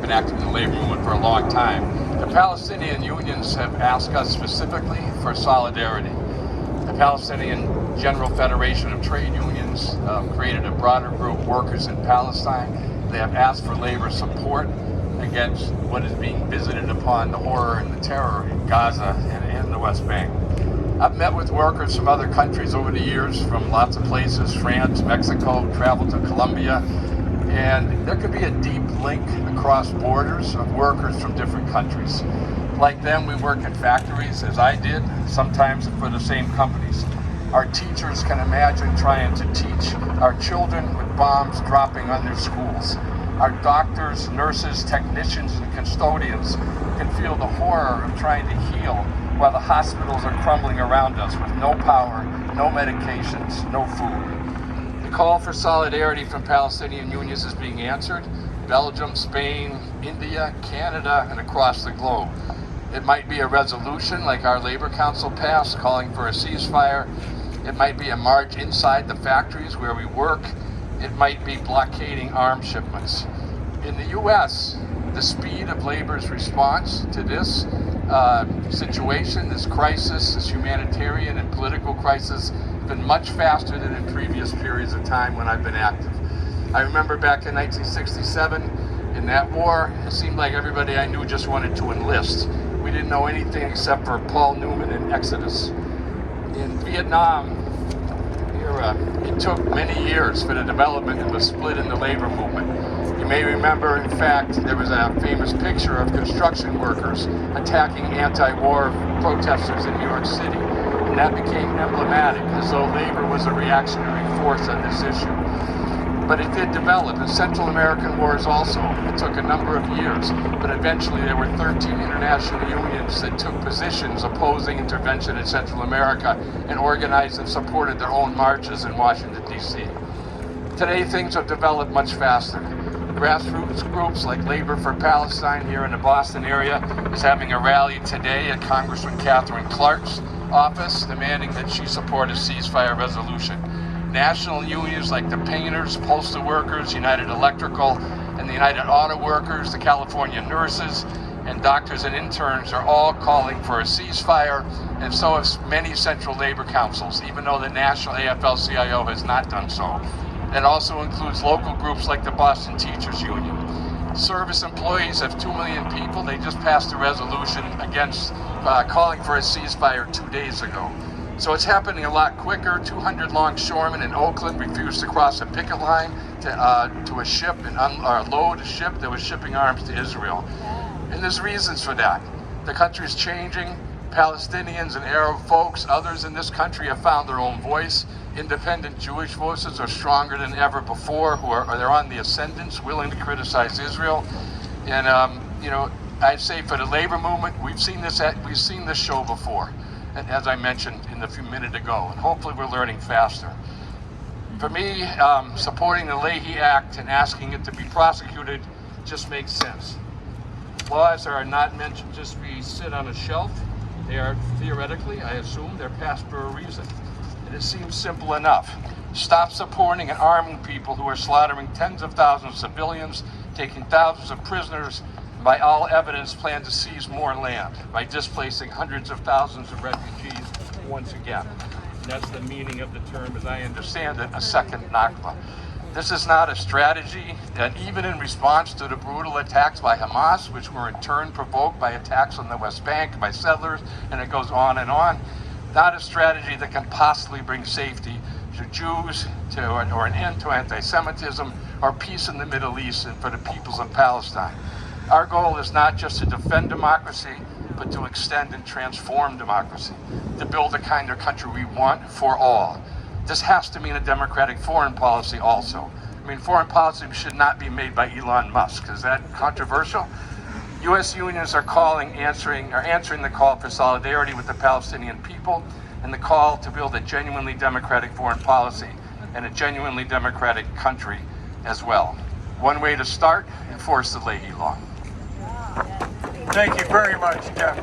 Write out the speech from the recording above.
been active in the labor movement for a long time. The Palestinian unions have asked us specifically for solidarity. The Palestinian General Federation of Trade Unions created a broader group, Workers in Palestine. They have asked for labor support against what is being visited upon, the horror and the terror in Gaza and the West Bank. I've met with workers from other countries over the years, from lots of places, France, Mexico, traveled to Colombia, and there could be a deep link across borders of workers from different countries. Like them, we work in factories, as I did, sometimes for the same companies. Our teachers can imagine trying to teach our children with bombs dropping on their schools. Our doctors, nurses, technicians, and custodians can feel the horror of trying to heal while the hospitals are crumbling around us with no power, no medications, no food. The call for solidarity from Palestinian unions is being answered. Belgium, Spain, India, Canada, and across the globe. It might be a resolution like our Labor Council passed calling for a ceasefire. It might be a march inside the factories where we work. It might be blockading arms shipments. In the U.S., the speed of labor's response to this situation, this crisis, this humanitarian and political crisis, has been much faster than in previous periods of time when I've been active. I remember back in 1967, in that war, it seemed like everybody I knew just wanted to enlist. We didn't know anything except for Paul Newman and Exodus. In Vietnam era, it took many years for the development of a split in the labor movement. You may remember, in fact, there was a famous picture of construction workers attacking anti-war protesters in New York City, and that became emblematic, as though labor was a reactionary force on this issue. But it did develop. In Central American wars also, it took a number of years, but eventually there were 13 international unions that took positions opposing intervention in Central America and organized and supported their own marches in Washington, D.C. Today, things have developed much faster. Grassroots groups like Labor for Palestine here in the Boston area is having a rally today at Congressman Catherine Clark's office, demanding that she support a ceasefire resolution. National unions like the painters, postal workers, United Electrical, and the United Auto Workers, the California nurses, and doctors and interns are all calling for a ceasefire, and so have many central labor councils, even though the national AFL-CIO has not done so. That also includes local groups like the Boston Teachers Union. Service employees have 2 million people. They just passed a resolution against calling for a ceasefire 2 days ago. So it's happening a lot quicker. 200 longshoremen in Oakland refused to cross a picket line to a ship and load a ship that was shipping arms to Israel. And there's reasons for that. The country's changing. Palestinians and Arab folks, others in this country have found their own voice. Independent Jewish voices are stronger than ever before. They're on the ascendance, willing to criticize Israel. And I'd say for the labor movement, we've seen this show before. And as I mentioned a few minutes ago, and hopefully we're learning faster. For me, supporting the Leahy Act and asking it to be prosecuted just makes sense. Laws are not meant to just be sit on a shelf. They are theoretically, I assume, they're passed for a reason. And it seems simple enough. Stop supporting and arming people who are slaughtering tens of thousands of civilians, taking thousands of prisoners, by all evidence plan to seize more land by displacing hundreds of thousands of refugees once again. And that's the meaning of the term, as I understand it, a second Nakba. This is not a strategy that even in response to the brutal attacks by Hamas, which were in turn provoked by attacks on the West Bank by settlers, and it goes on, not a strategy that can possibly bring safety to Jews or an end to anti-Semitism or peace in the Middle East and for the peoples of Palestine. Our goal is not just to defend democracy, but to extend and transform democracy, to build the kind of country we want for all. This has to mean a democratic foreign policy also. I mean, foreign policy should not be made by Elon Musk. Is that controversial? U.S. unions are answering the call for solidarity with the Palestinian people and the call to build a genuinely democratic foreign policy and a genuinely democratic country as well. One way to start, enforce the Leahy Law. Thank you very much, Jeff.